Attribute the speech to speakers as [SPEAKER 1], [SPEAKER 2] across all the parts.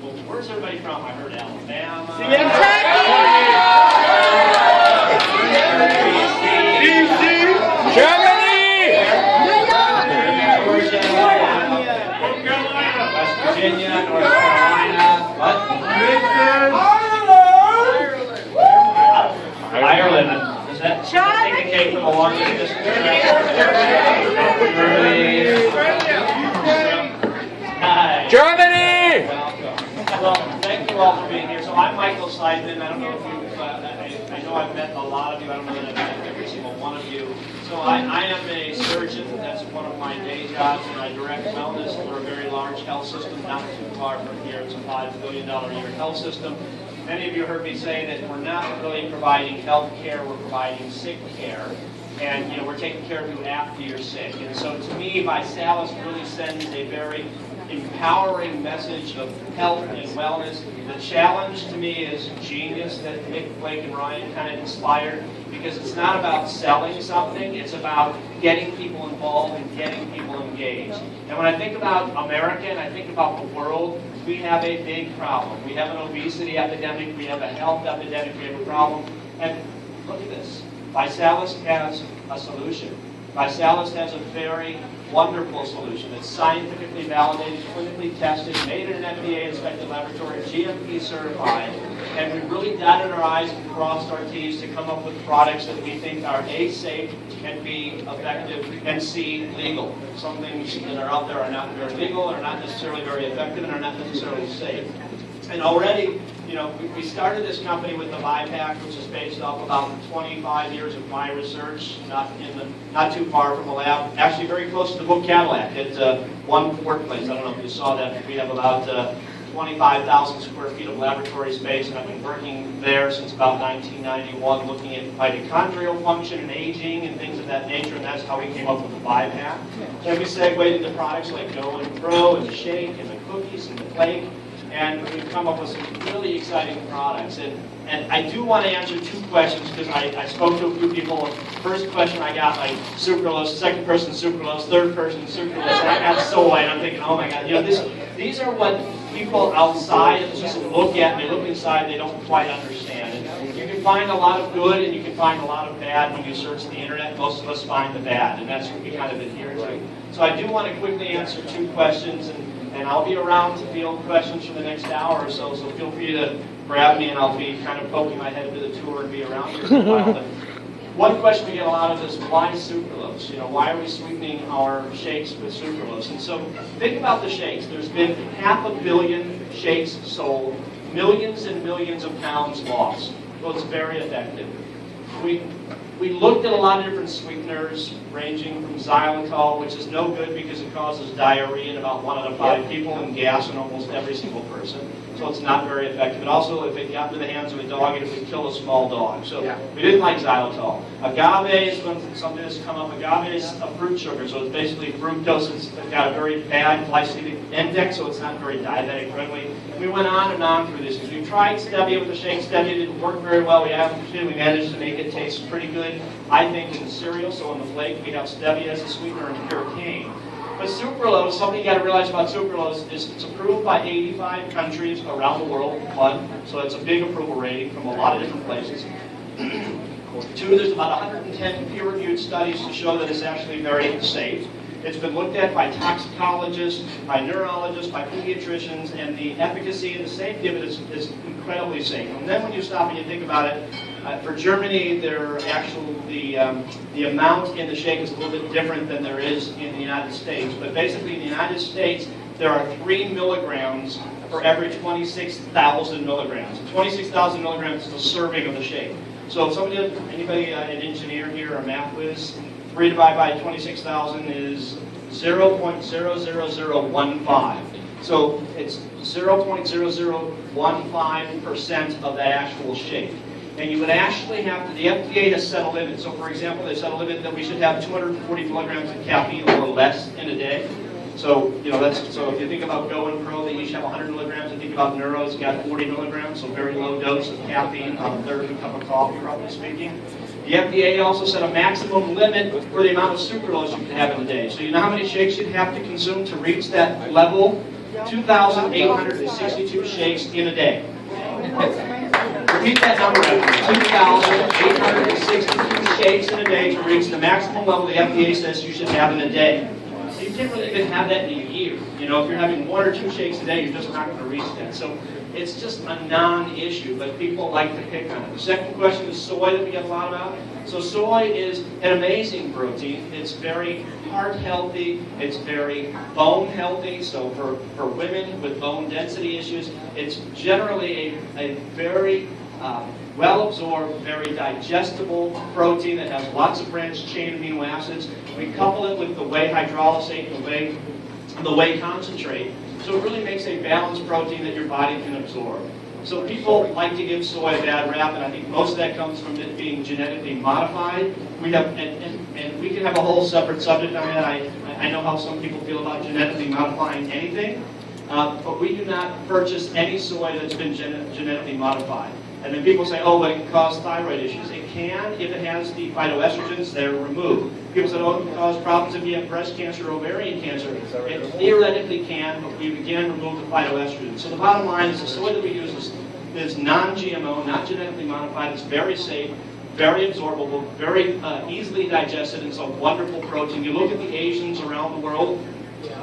[SPEAKER 1] Well, where's everybody from? I heard Alabama.
[SPEAKER 2] Germany!
[SPEAKER 1] West Virginia, North Carolina, what? Ireland. Is that take a cake from a long distance?
[SPEAKER 2] Germany!
[SPEAKER 1] Well, thank you all for being here. So I'm Michael Seidman. I don't know if you, I know I've met a lot of you. I don't know that I've met every single one of you. So I am a surgeon. That's one of my day jobs, and I direct wellness for a very large health system not too far from here. It's a $5 billion a year health system. Many of you heard me say that we're not really providing health care, we're providing sick care. And we're taking care of you after you're sick. And so to me, Visalis really sends a very empowering message of health and wellness. The challenge to me is genius that Nick, Blake, and Ryan kind of inspired, because it's not about selling something, it's about getting people involved and getting people engaged. And when I think about America and I think about the world, we have a big problem. We have an obesity epidemic, we have a health epidemic, we have a problem. And look at this. Visalis has a solution. Visalis has a very wonderful solution. It's scientifically validated, clinically tested, made in an FDA-inspected laboratory, GMP certified, and we've really dotted our I's and crossed our T's to come up with products that we think are A, safe, and B, effective, and C, legal. Some things that are out there are not very legal, are not necessarily very effective, and are not necessarily safe. And already, we started this company with the BiPAC, which is based off about 25 years of my research, not too far from the lab, actually very close to the book Cadillac. It's one workplace. I don't know if you saw that. We have about 25,000 square feet of laboratory space, and I've been working there since about 1991, looking at mitochondrial function and aging and things of that nature, and that's how we came up with the BiPAC. Then we segued into products like Go and Pro and the Shake and the cookies and the Flake. And we've come up with some really exciting products. And I do want to answer two questions, because I spoke to a few people. First question I got, like, sucralose, second person sucralose, third person sucralose, and I got soy, and I'm thinking, oh my God, these are what people outside just look at, and they look inside, they don't quite understand. And you can find a lot of good, and you can find a lot of bad when you search the internet. Most of us find the bad, and that's what we kind of adhere to. So I do want to quickly answer two questions, and I'll be around to field questions for the next hour or so feel free to grab me, and I'll be kind of poking my head into the tour and be around here for a while. But one question we get a lot of is, why sucralose? Why are we sweetening our shakes with sucralose? And so think about the shakes. There's been 500 million shakes sold, millions and millions of pounds lost. Well, it's very effective. We looked at a lot of different sweeteners, ranging from xylitol, which is no good because it causes diarrhea in about 1 out of 5 people and gas in almost every single person. So it's not very effective. And also, if it got into the hands of a dog, it would kill a small dog. So we didn't like xylitol. Agave is something that's come up. Agave is a fruit sugar, so it's basically fructose. It's got a very bad glycemic index, so it's not very diabetic friendly. We went on and on through this. We tried stevia with the shake. Stevia didn't work very well. We managed to make it taste pretty good, I think, in the cereal. So in the flake, we have stevia as a sweetener and pure cane. But sucralose, something you got to realize about sucralose is it's approved by 85 countries around the world, one. So it's a big approval rating from a lot of different places. Two, there's about 110 peer-reviewed studies to show that it's actually very safe. It's been looked at by toxicologists, by neurologists, by pediatricians, and the efficacy and the safety of it is incredibly safe. And then when you stop and you think about it, for Germany, the amount in the shake is a little bit different than there is in the United States. But basically, in the United States, there are 3 milligrams for every 26,000 milligrams. 26,000 milligrams is a serving of the shake. So if anybody, an engineer here or a math whiz, 3 divided by 26,000 is 0.00015. So it's 0.0015% of that actual shake. And you would actually have to, the FDA has set a limit. So for example, they set a limit that we should have 240 milligrams of caffeine or less in a day. So, so if you think about Go and Pro, they each have 100 milligrams. If you think about Neuro, it's got 40 milligrams, so very low dose of caffeine, about a third of a cup of coffee, roughly speaking. The FDA also set a maximum limit for the amount of sucralose you can have in a day. So you know how many shakes you'd have to consume to reach that level? 2,862 shakes in a day. Repeat that number after me. 2,862 shakes in a day to reach the maximum level the FDA says you should have in a day. So you can't really even have that in a year. You know, if you're having 1 or 2 shakes a day, you're just not going to reach that. So it's just a non-issue, but people like to pick on it. The second question is soy that we get a lot about. So soy is an amazing protein. It's very heart healthy. It's very bone healthy. So for women with bone density issues, it's generally a very well-absorbed, very digestible protein that has lots of branched chain amino acids. We couple it with the whey hydrolysate, the whey concentrate. So it really makes a balanced protein that your body can absorb. So people like to give soy a bad rap, and I think most of that comes from it being genetically modified. We have, and we can have a whole separate subject on that. I know how some people feel about genetically modifying anything, but we do not purchase any soy that's been genetically modified. And then people say, oh, well, it can cause thyroid issues. It can if it has the phytoestrogens that are removed. People say, oh, it can cause problems if you have breast cancer or ovarian cancer. It theoretically can, but we again remove the phytoestrogens. So the bottom line is the soy that we use is non-GMO, not genetically modified. It's very safe, very absorbable, very easily digested, and it's a wonderful protein. You look at the Asians around the world.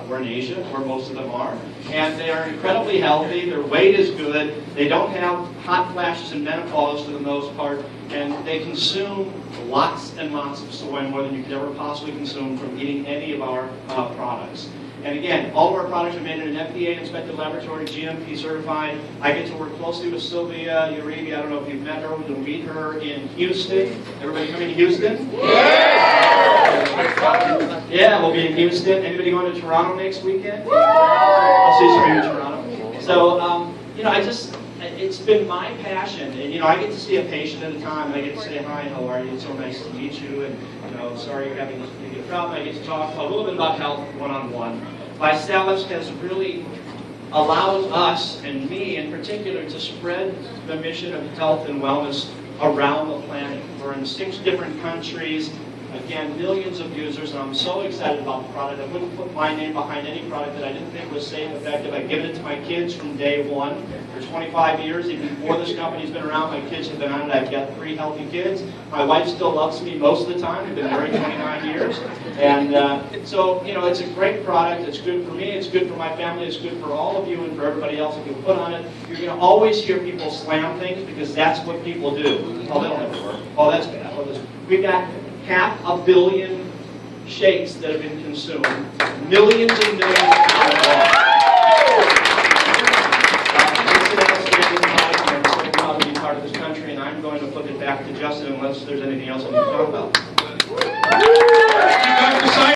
[SPEAKER 1] We're in Asia, where most of them are, and they are incredibly healthy. Their weight is good. They don't have hot flashes and menopause for the most part, and they consume lots and lots of soy, more than you could ever possibly consume from eating any of our products. And again, all of our products are made in an FDA-inspected laboratory, GMP certified. I get to work closely with Sylvia Uribe. I don't know if you've met her. We'll meet her in Houston. Everybody coming to Houston? Yeah, we'll be in Houston. Anybody going to Toronto next weekend? I'll see some of you in Toronto. So, you know, it's been my passion, and you know, I get to see a patient at a time, and I get to say, hi, how are you? It's so nice to meet you, and you know, sorry you're having maybe a problem. I get to talk a little bit about health one-on-one. Vitalis has really allowed us, and me in particular, to spread the mission of health and wellness around the planet. We're in 6 different countries. Again, millions of users, and I'm so excited about the product. I wouldn't put my name behind any product that I didn't think was safe and effective. I've given it to my kids from day one. For 25 years, even before this company's been around, my kids have been on it. I've got 3 healthy kids. My wife still loves me most of the time. We've been married 29 years. And so, you know, it's a great product. It's good for me. It's good for my family. It's good for all of you and for everybody else that you put on it. You're going to always hear people slam things because that's what people do. Oh, that'll never work. Oh, that's bad. Oh, we've got 500 million shakes that have been consumed. Millions and millions of pounds. I'm so proud to be part of this country, and I'm going to flip it back to Justin unless there's anything else I need to talk about.